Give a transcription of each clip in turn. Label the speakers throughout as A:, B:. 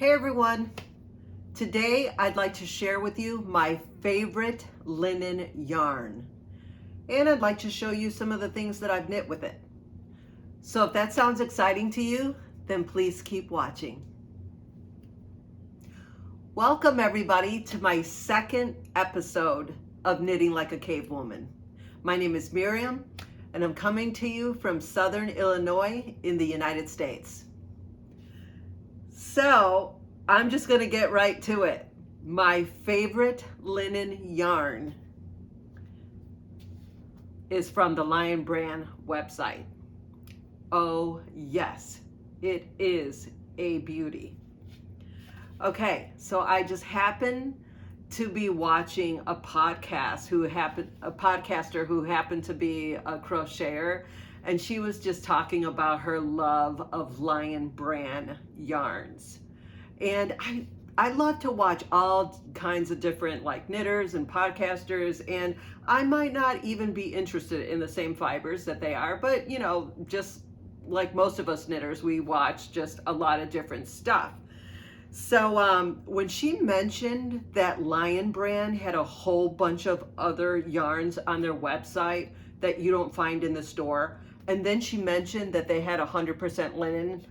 A: Hey everyone, today I'd like to share with you my favorite linen yarn, and I'd like to show you some of the things that I've knit with it. So if that sounds exciting to you, then please keep watching. Welcome everybody to my second episode of Knitting Like a Cave Woman. My name is Miriam and I'm coming to you from Southern Illinois in the United States. So I'm just going to get right to it. My favorite linen yarn is from the Lion Brand website. Oh yes, it is a beauty. Okay, so I just happened to be watching a podcaster who happened to be a crocheter, and she was just talking about her love of Lion Brand yarns. And I love to watch all kinds of different like knitters and podcasters, and I might not even be interested in the same fibers that they are, but you know, just like most of us knitters, we watch just a lot of different stuff. So when she mentioned that Lion Brand had a whole bunch of other yarns on their website that you don't find in the store, and then she mentioned that they had 100% linen,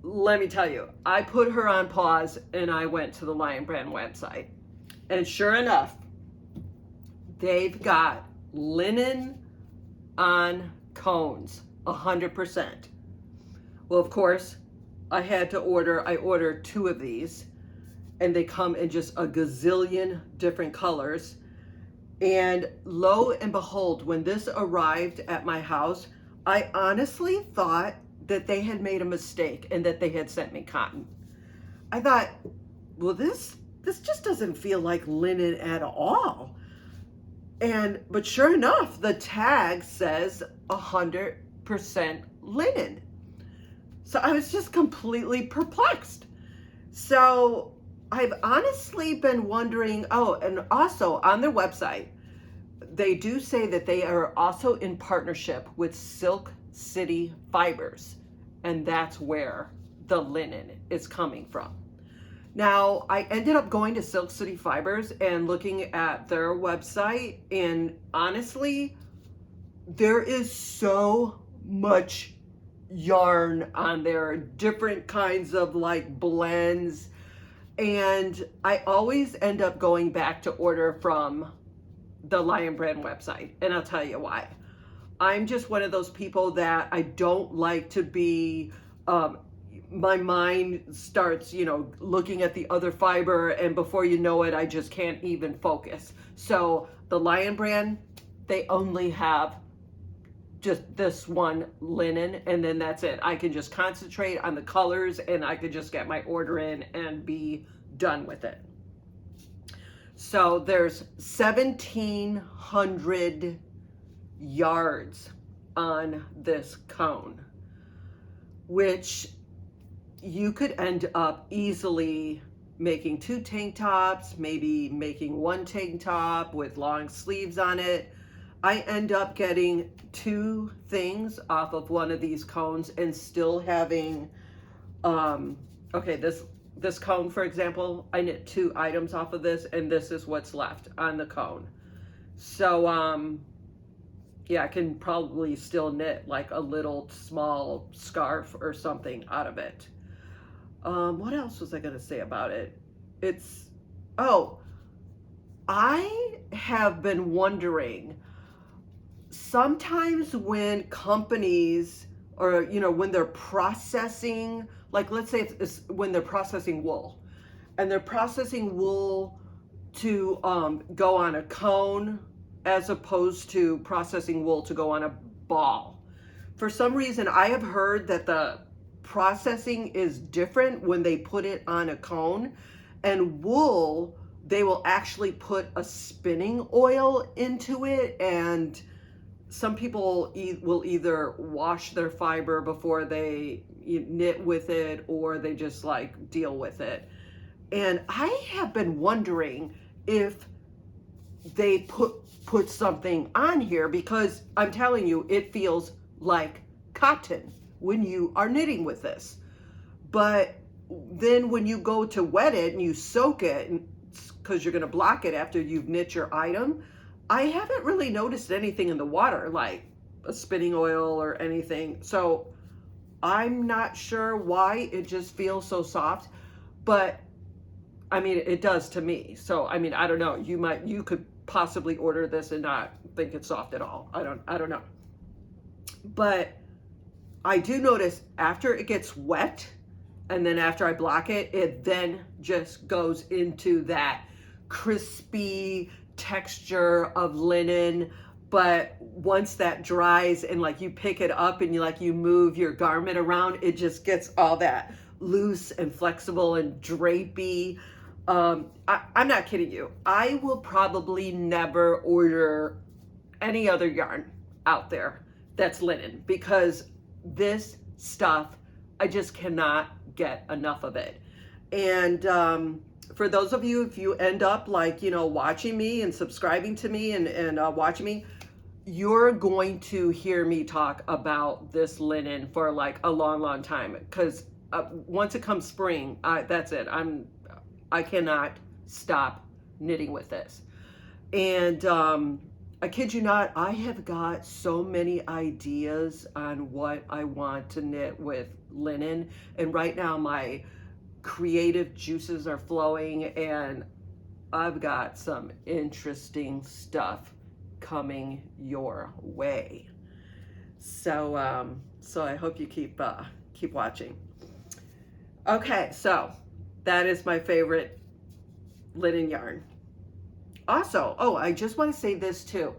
A: let me tell you, I put her on pause and I went to the Lion Brand website. And sure enough, they've got linen on cones, 100%. Well, of course, I ordered 2 of these, and they come in just a gazillion different colors. And lo and behold, when this arrived at my house, I honestly thought that they had made a mistake and that they had sent me cotton. I thought, well, this just doesn't feel like linen at all. But sure enough, the tag says 100% linen. So I was just completely perplexed. So I've honestly been wondering, and also on their website, they do say that they are also in partnership with Silk City Fibers, and that's where the linen is coming from. Now, I ended up going to Silk City Fibers and looking at their website, and honestly, there is so much yarn on there, different kinds of like blends, and I always end up going back to order from the Lion Brand website, and I'll tell you why. I'm just one of those people that I don't like to be, my mind starts, looking at the other fiber, and before you know it, I just can't even focus. So the Lion Brand, they only have just this one linen, and then that's it. I can just concentrate on the colors, and I could just get my order in and be done with it. So there's 1,700 yards on this cone, which you could end up easily making 2 tank tops, maybe making 1 tank top with long sleeves on it. I end up getting 2 things off of one of these cones and still having, this cone, for example, I knit 2 items off of this, and this is what's left on the cone. So, yeah, I can probably still knit like a little small scarf or something out of it. What else was I going to say about it? I have been wondering, sometimes when companies, or when they're processing, like let's say it's when they're processing wool, and they're processing wool to go on a cone as opposed to processing wool to go on a ball. For some reason, I have heard that the processing is different when they put it on a cone, and wool, they will actually put a spinning oil into it, and some people will either wash their fiber before they knit with it, or they just like deal with it. And I have been wondering if they put something on here, because I'm telling you, it feels like cotton when you are knitting with this. But then when you go to wet it and you soak it, because you're going to block it after you've knit your item, I haven't really noticed anything in the water, like a spinning oil or anything. So I'm not sure why it just feels so soft, but I mean, it does to me. So, I mean, I don't know. You could possibly order this and not think it's soft at all. I don't know. But I do notice after it gets wet and then after I block it, it then just goes into that crispy texture of linen. But once that dries and like you pick it up and you move your garment around, it just gets all that loose and flexible and drapey. I'm not kidding you. I will probably never order any other yarn out there that's linen, because this stuff, I just cannot get enough of it. And for those of you, if you end up like, watching me and subscribing to me and watching me, you're going to hear me talk about this linen for like a long, long time. Because once it comes spring, that's it. I cannot stop knitting with this. And I kid you not, I have got so many ideas on what I want to knit with linen. And right now my creative juices are flowing and I've got some interesting stuff coming your way. So so I hope you keep watching. Okay, so that is my favorite linen yarn. Also, I just want to say this too.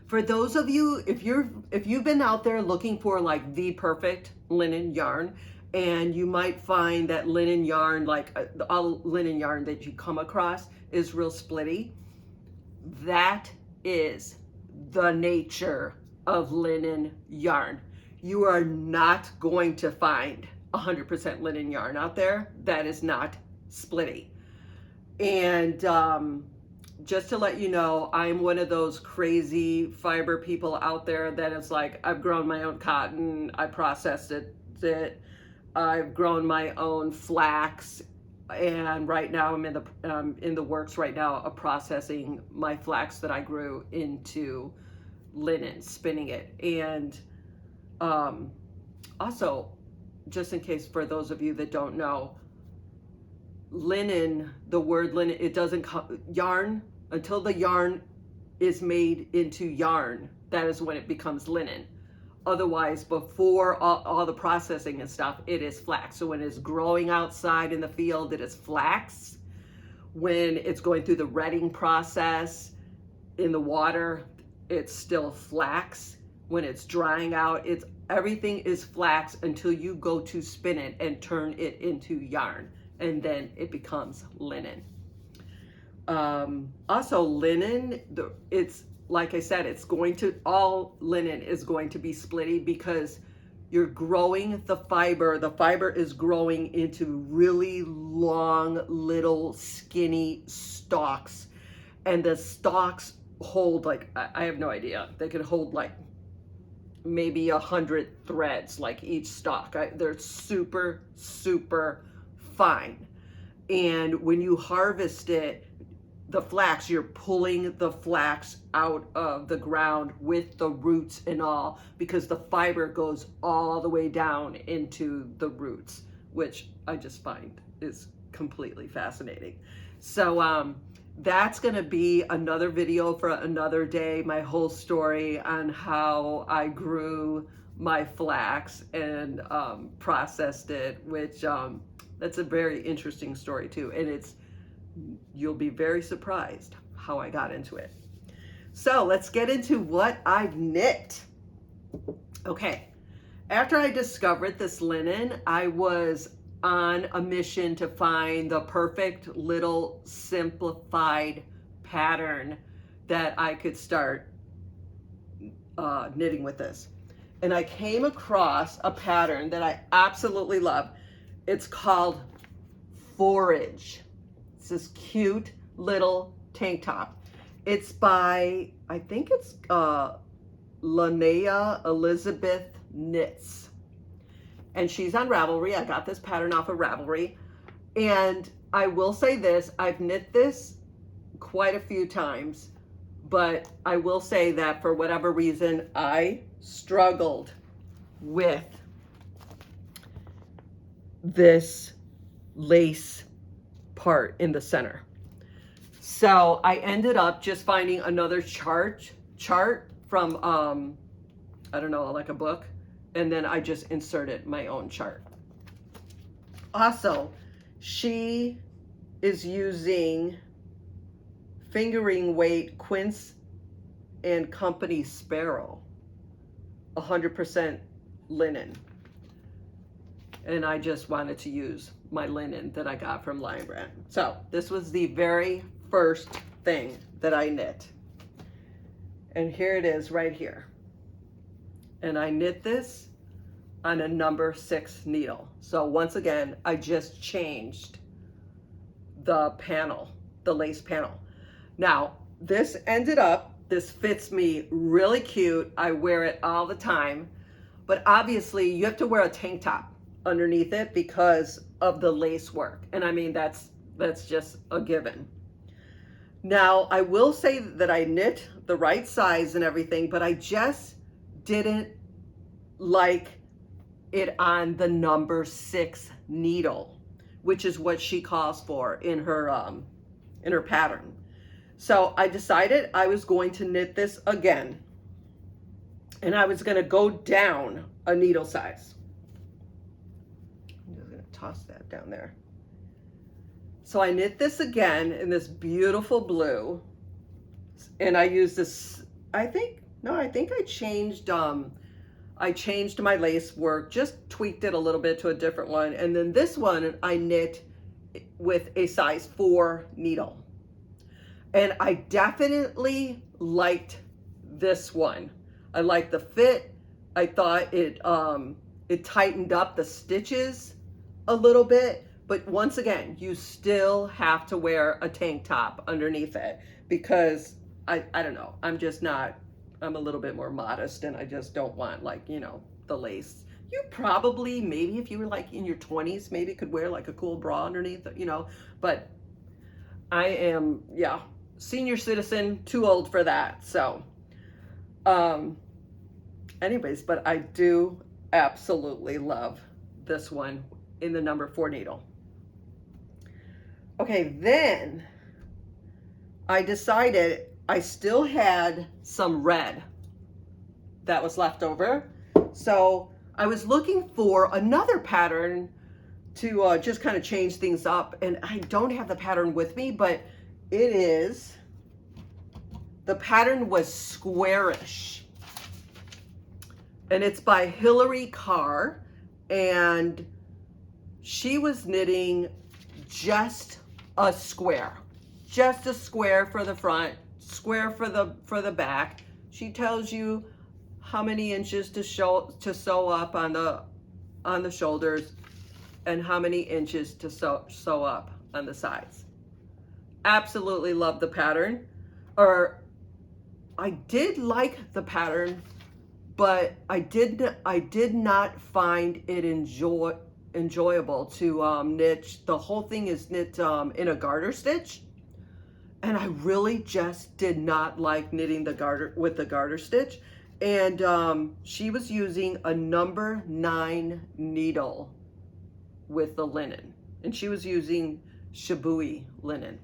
A: For those of you, if you've been out there looking for like the perfect linen yarn, and you might find that linen yarn, like all linen yarn that you come across is real splitty, that is the nature of linen yarn. You are not going to find 100% linen yarn out there that is not splitty. And just to let you know, I'm one of those crazy fiber people out there that is like, I've grown my own cotton, I processed it, I've grown my own flax, and right now I'm in the works right now of processing my flax that I grew into linen, spinning it. And also, just in case for those of you that don't know, linen, the word linen, it doesn't come, yarn, until the yarn is made into yarn, that is when it becomes linen. Otherwise, before all the processing and stuff, it is flax. So when it's growing outside in the field, it is flax. When it's going through the retting process in the water, it's still flax. When it's drying out, everything is flax until you go to spin it and turn it into yarn. And then it becomes linen. Also linen, it's like I said, all linen is going to be splitty because you're growing the fiber is growing into really long, little skinny stalks. And the stalks hold like, I have no idea, they could hold like maybe 100 threads, like each stalk. They're super, super fine. And when you harvest it, the flax, you're pulling the flax out of the ground with the roots and all, because the fiber goes all the way down into the roots, which I just find is completely fascinating. So that's going to be another video for another day, my whole story on how I grew my flax and processed it, which that's a very interesting story too. And you'll be very surprised how I got into it. So let's get into what I've knit. Okay, after I discovered this linen, I was on a mission to find the perfect little simplified pattern that I could start knitting with this. And I came across a pattern that I absolutely love. It's called Forage. It's this cute little tank top. It's by, I think it's Linnea Elizabeth Knits. and she's on Ravelry. I got this pattern off of Ravelry. And I will say this, I've knit this quite a few times, but I will say that for whatever reason, I struggled with this lace part in the center. So I ended up just finding another chart from, I don't know, like a book. And then I just inserted my own chart. Also, she is using fingering weight Quince and Company Sparrow, 100% linen. And I just wanted to use my linen that I got from Lion Brand. So this was the very first thing that I knit. And here it is right here. And I knit this on a number 6 needle. So once again, I just changed the panel, the lace panel. Now, this fits me really cute. I wear it all the time, but obviously you have to wear a tank top underneath it because of the lace work. And I mean, that's just a given. Now, I will say that I knit the right size and everything, but I just didn't like it on the number 6 needle, which is what she calls for in her pattern. So I decided I was going to knit this again, and I was going to go down a needle size. I'm just going to toss that down there. So I knit this again in this beautiful blue, and I used this, I think I changed my lace work, just tweaked it a little bit to a different one. And then this one I knit with a size 4 needle. And I definitely liked this one. I liked the fit. I thought it tightened up the stitches a little bit. But once again, you still have to wear a tank top underneath it because I don't know, I'm a little bit more modest and I just don't want, like, you know, the lace. You probably, maybe if you were like in your 20s, maybe could wear like a cool bra underneath, you know, but I am, yeah, senior citizen, too old for that. So, anyways, but I do absolutely love this one in the number 4 needle. Okay, then I decided I still had some red that was left over. So I was looking for another pattern to just kind of change things up. And I don't have the pattern with me, but the pattern was Squarish. And it's by Hilary Carr. And she was knitting just a square for the front, square for the back. She tells you how many inches to sew up on the shoulders and how many inches to sew up on the sides. Absolutely love the pattern. Or I did like the pattern, but I did not find it enjoyable to knit. The whole thing is knit in a garter stitch. And I really just did not like knitting the garter with the garter stitch. And she was using a number 9 needle with the linen. And she was using Shibui linen.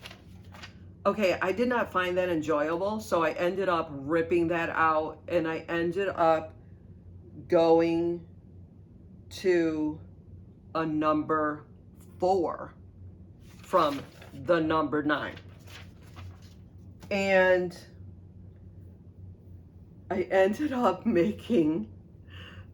A: Okay, I did not find that enjoyable. So I ended up ripping that out. And I ended up going to a number 4 from the number 9. And I ended up making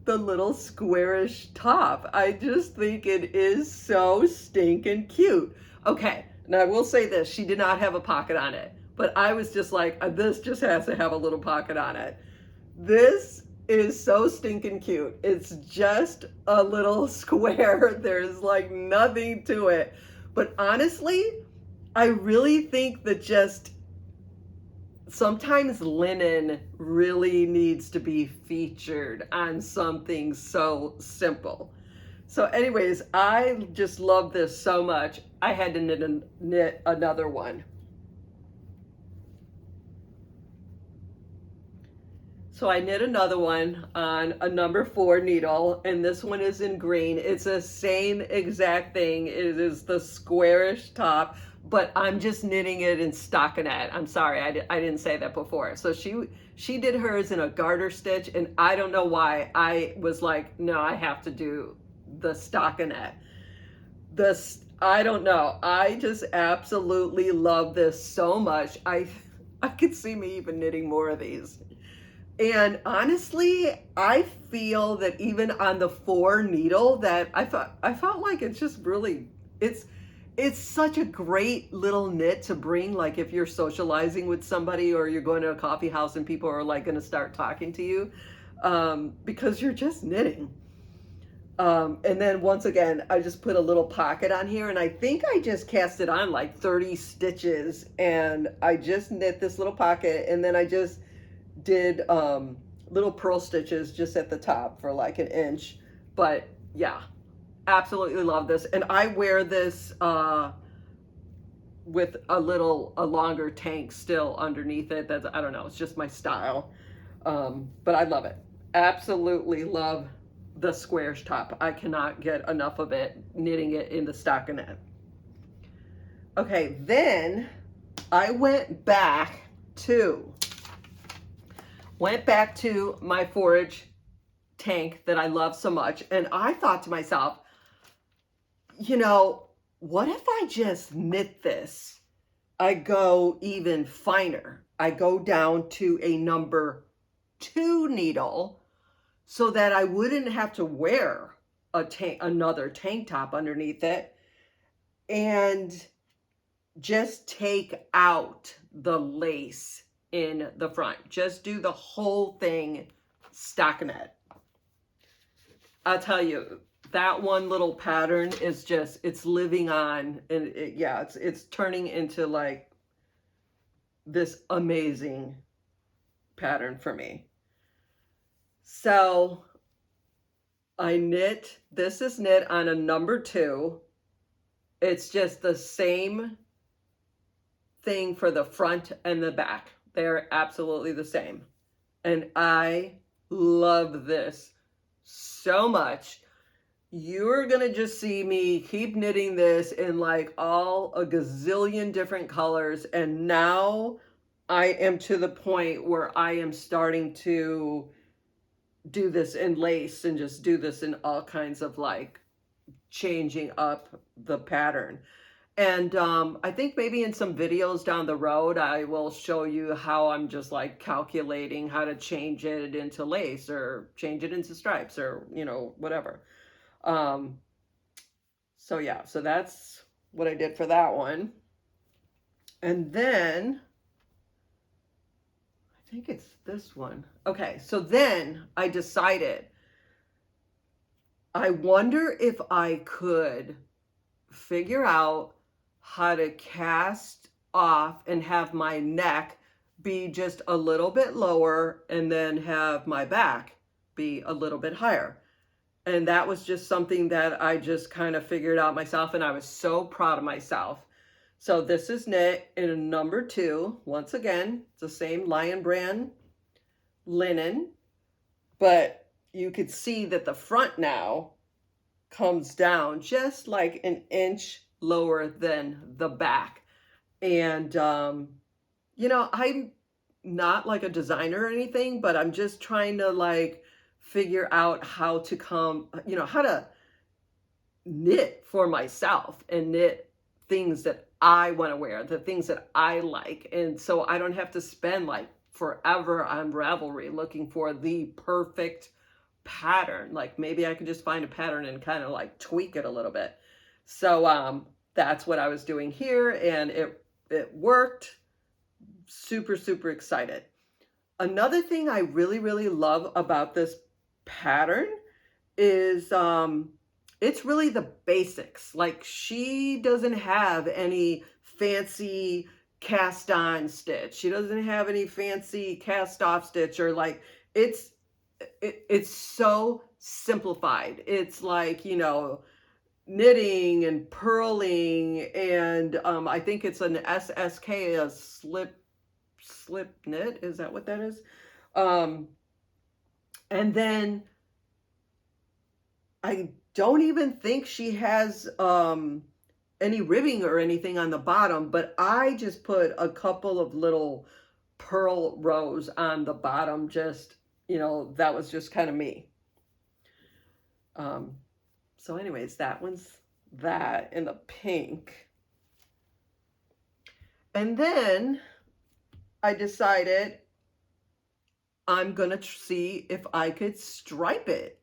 A: the little squarish top. I just think it is so stinking cute. Okay, and I will say this, she did not have a pocket on it, but I was just like, this just has to have a little pocket on it. This is so stinking cute. It's just a little square. There's like nothing to it. But honestly, I really think that just sometimes linen really needs to be featured on something so simple. So anyways, I just love this so much. I had to knit another one. So I knit another one on a number 4 needle, and this one is in green. It's the same exact thing. It is the squarish top, but I'm just knitting it in stockinette. I'm sorry, I didn't say that before. So she did hers in a garter stitch, and I don't know why. I was like, no, I have to do the stockinette. I don't know. I just absolutely love this so much. I could see me even knitting more of these. And honestly, I feel that even on the 4 needle that I felt like it's just really it's such a great little knit to bring, like if you're socializing with somebody or you're going to a coffee house and people are like going to start talking to you, because you're just knitting. And then once again, I just put a little pocket on here, and I think I just cast it on like 30 stitches, and I just knit this little pocket, and then I just did little purl stitches just at the top for like an inch. But yeah, absolutely love this. And I wear this with a longer tank still underneath it. That's, I don't know, it's just my style. But I love it. Absolutely love the squarish top. I cannot get enough of it, knitting it in the stockinette. Okay, then I went back to my Forage tank that I love so much, and I thought to myself, you know, what if I just knit this? I go even finer. I go down to a number 2 needle so that I wouldn't have to wear another tank top underneath it, and just take out the lace in the front. Just do the whole thing stockinette. I'll tell you, that one little pattern is just, it's living on, and it's turning into like this amazing pattern for me. So this is knit on a number 2. It's just the same thing for the front and the back. They're absolutely the same. And I love this so much. You're gonna just see me keep knitting this in like a gazillion different colors. And now I am to the point where I am starting to do this in lace and just do this in all kinds of like changing up the pattern. And I think maybe in some videos down the road, I will show you how I'm just like calculating how to change it into lace or change it into stripes or, you know, whatever. So yeah, so that's what I did for that one. And then I think it's this one. Okay, so then I decided, I wonder if I could figure out how to cast off and have my neck be just a little bit lower and then have my back be a little bit higher. And that was just something that I just kind of figured out myself, and I was so proud of myself. So this is knit in a number 2. Once again, it's the same Lion Brand linen, but you could see that the front now comes down just like an inch lower than the back. And you know, I'm not like a designer or anything, but I'm just trying to like figure out how to how to knit for myself and knit things that I want to wear, the things that I like. And so I don't have to spend like forever on Ravelry looking for the perfect pattern. Like maybe I could just find a pattern and kind of like tweak it a little bit. So that's what I was doing here, and it worked. Super, super excited. Another thing I really, really love about this pattern is it's really the basics. Like, she doesn't have any fancy cast on stitch. She doesn't have any fancy cast off stitch, or like it's so simplified. It's like, you know, knitting and purling, and I think it's an SSK, a slip knit. Is that what that is? Um, and then I don't even think she has any ribbing or anything on the bottom, but I just put a couple of little pearl rows on the bottom. Just, you know, that was just kind of me. So anyways, that one's that in the pink. And then I decided I'm gonna see if I could stripe it.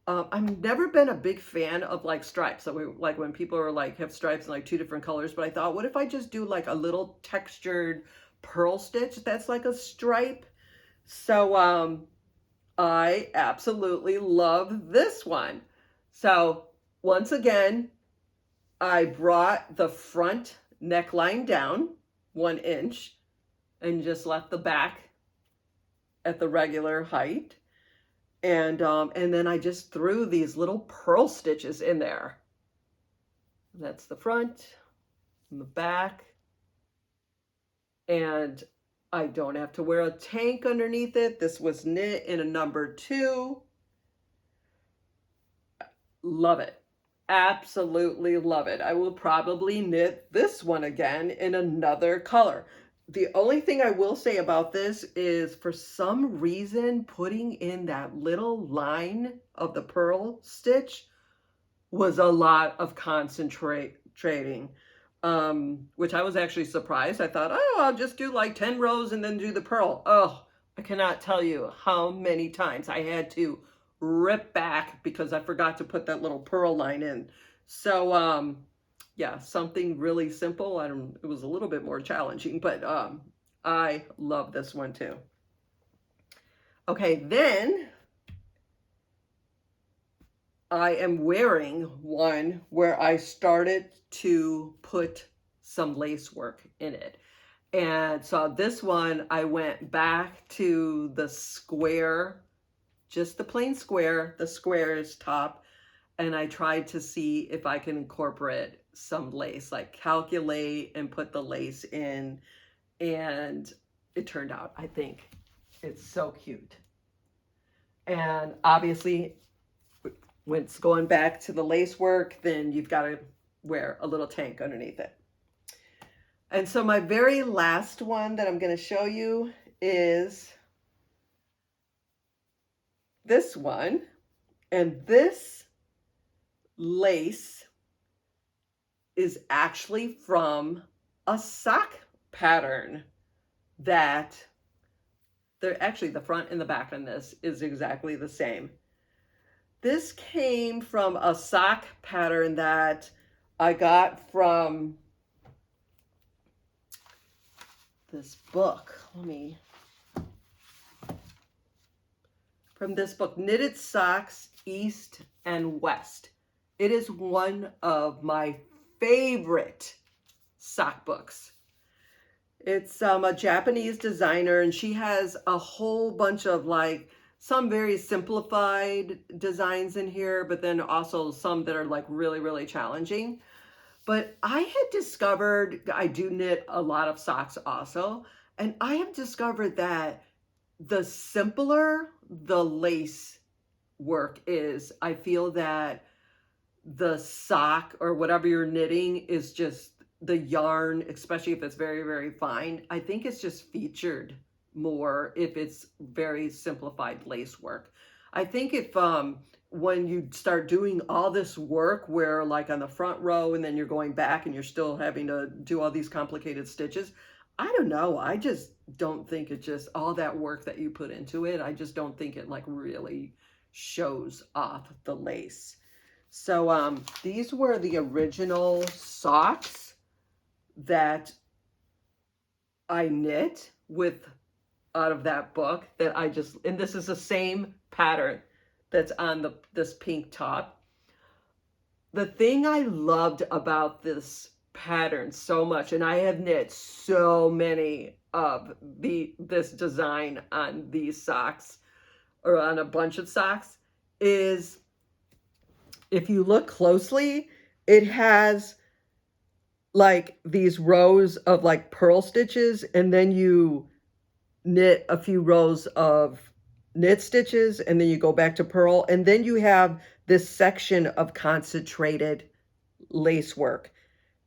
A: I've never been a big fan of like stripes. So like when people are like have stripes in like 2 different colors, but I thought, what if I just do like a little textured pearl stitch that's like a stripe? So I absolutely love this one. So once again, I brought the front neckline down 1 inch and just left the back at the regular height. And then I just threw these little pearl stitches in there. That's the front and the back. And I don't have to wear a tank underneath it. This was knit in a number 2. Love it. Absolutely love it. I will probably knit this one again in another color. The only thing I will say about this is, for some reason, putting in that little line of the pearl stitch was a lot of concentrating, which I was actually surprised. I thought, oh, I'll just do like 10 rows and then do the pearl. Oh, I cannot tell you how many times I had to rip back because I forgot to put that little pearl line in. So yeah, something really simple. It was a little bit more challenging, but I love this one too. Okay, then I am wearing one where I started to put some lace work in it. And so this one, I went back to the square, just the plain square, the squares top, and I tried to see if I can incorporate some lace, like calculate and put the lace in, and it turned out, I think it's so cute. And obviously, when it's going back to the lace work, then you've got to wear a little tank underneath it. And so my very last one that I'm going to show you is this one. And this lace is actually from a sock pattern that they're actually, the front and the back on this is exactly the same. This came from a sock pattern that I got from this book. From this book, Knitted Socks East and West. It is one of my favorite sock books. It's a Japanese designer, and she has a whole bunch of like some very simplified designs in here, but then also some that are like really, really challenging. But I had discovered, I do knit a lot of socks also, and I have discovered that the simpler the lace work is, I feel that the sock or whatever you're knitting is just the yarn, especially if it's very, very fine. I think it's just featured more if it's very simplified lace work. I think if when you start doing all this work where like on the front row and then you're going back and you're still having to do all these complicated stitches, I don't know. I just don't think it just all that work that you put into it. I just don't think it like really shows off the lace. So these were the original socks that I knit with out of that book that I just, and this is the same pattern that's on this pink top. The thing I loved about this pattern so much, and I have knit so many of this design on these socks or on a bunch of socks, is, if you look closely, it has like these rows of like purl stitches, and then you knit a few rows of knit stitches, and then you go back to purl, and then you have this section of concentrated lace work.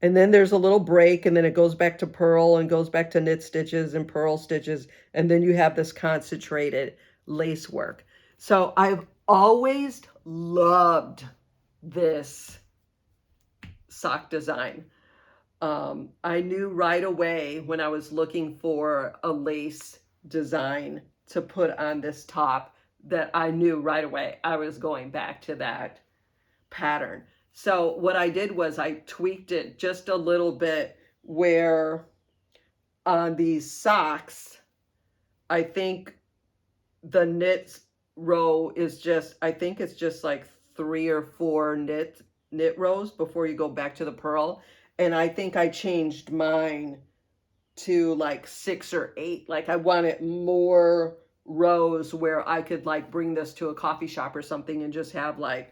A: And then there's a little break, and then it goes back to purl and goes back to knit stitches and purl stitches, and then you have this concentrated lace work. So I've always loved this sock design. I knew right away when I was looking for a lace design to put on this top that I knew right away I was going back to that pattern. So what I did was I tweaked it just a little bit, where on these socks, I think the knit row is just, I think it's just like 3 or 4 knit rows before you go back to the purl. And I think I changed mine to like 6 or 8. Like I wanted more rows where I could like bring this to a coffee shop or something and just have like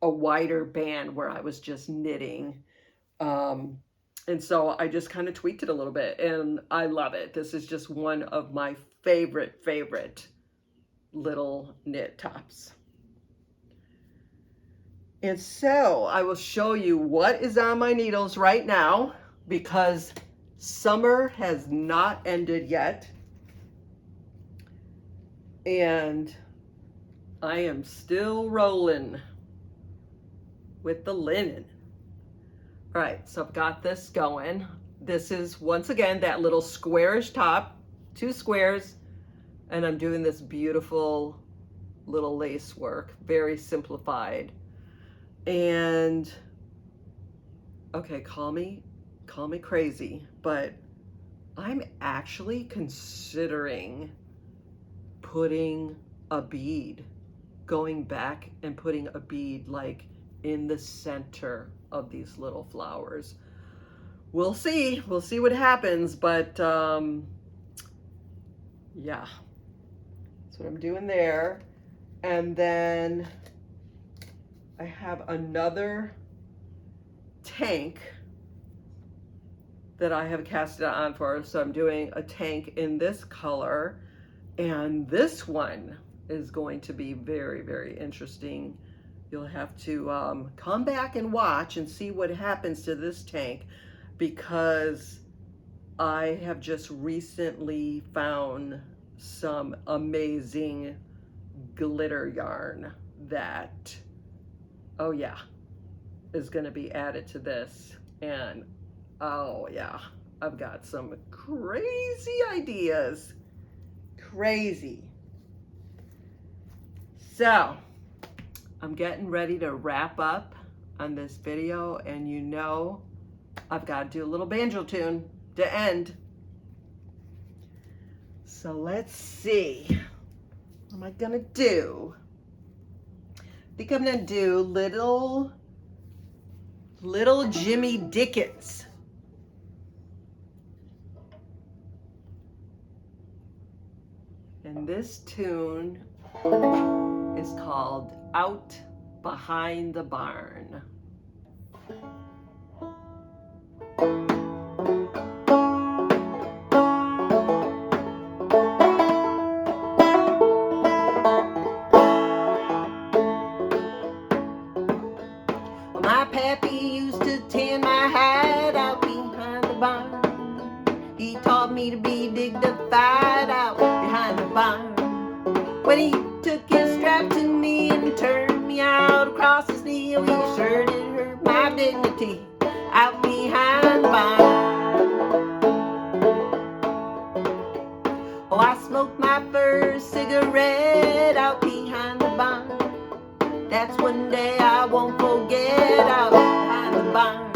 A: a wider band where I was just knitting. And so I just kind of tweaked it a little bit, and I love it. This is just one of my favorite little knit tops. And so I will show you what is on my needles right now, because summer has not ended yet. And I am still rolling with the linen. All right, so I've got this going. This is, once again, that little squarish top, 2 squares, and I'm doing this beautiful little lace work, very simplified. And okay, call me crazy, but I'm actually considering putting a bead, going back and putting a bead like in the center of these little flowers. We'll see what happens, but yeah, that's what I'm doing there. And then I have another tank that I have cast it on for, so I'm doing a tank in this color, and this one is going to be very interesting. You'll have to come back and watch and see what happens to this tank, because I have just recently found some amazing glitter yarn that, oh yeah, is going to be added to this. And oh yeah, I've got some crazy ideas. Crazy. So I'm getting ready to wrap up on this video, and you know I've got to do a little banjo tune to end. So let's see. What am I gonna do? I think I'm gonna do little Jimmy Dickens. And this tune is called Out Behind the Barn. My pappy used to tend my hide out behind the barn. He taught me to be dignified out behind the barn. When he took his strap to me and turned me out across his knee, he sure did hurt my dignity out behind the barn. Oh, I smoked my first cigarette out behind the barn. That's one day I won't forget, out behind the barn.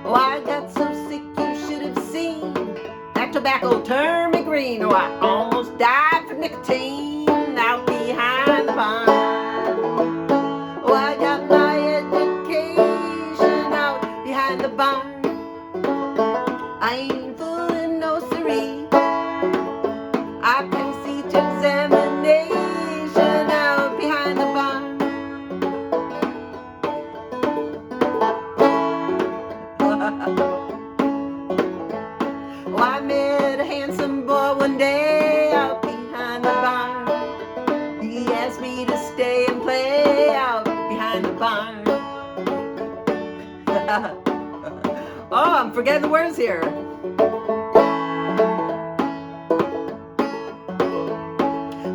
A: Oh, I got so sick you should have seen. That tobacco turned me green. Oh, I almost died from nicotine out behind the barn. Oh, I got my education out behind the barn. I ain't fooling no siree. I can see to examination out behind the barn. Oh, I'm forgetting the words here.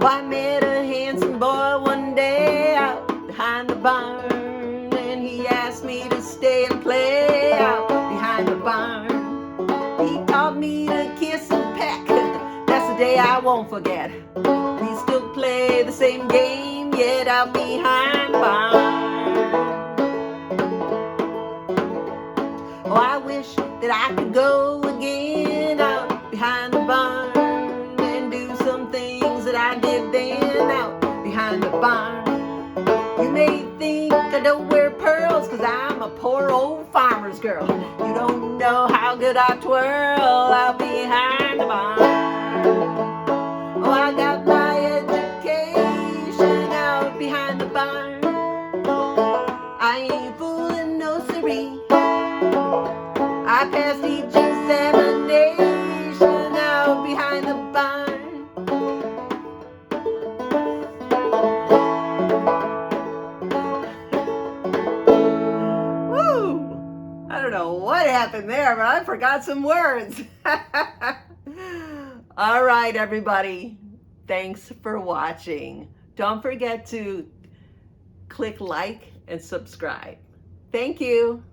A: Well, I met a handsome boy one day out behind the barn, and he asked me to stay and play out behind the barn. He taught me to kiss and peck. That's the day I won't forget. We still play the same game, yet out behind the barn. Oh, I wish that I could go again out behind the barn and do some things that I did then out behind the barn. You may think I don't wear pearls 'cause I'm a poor old farmer's girl. You don't know how good I twirl out behind the barn. Oh, I got my education out behind the barn. I ain't fooling no siree. I passed each examination out behind the barn. Woo! I don't know what happened there, but I forgot some words. All right, everybody. Thanks for watching. Don't forget to click like and subscribe. Thank you.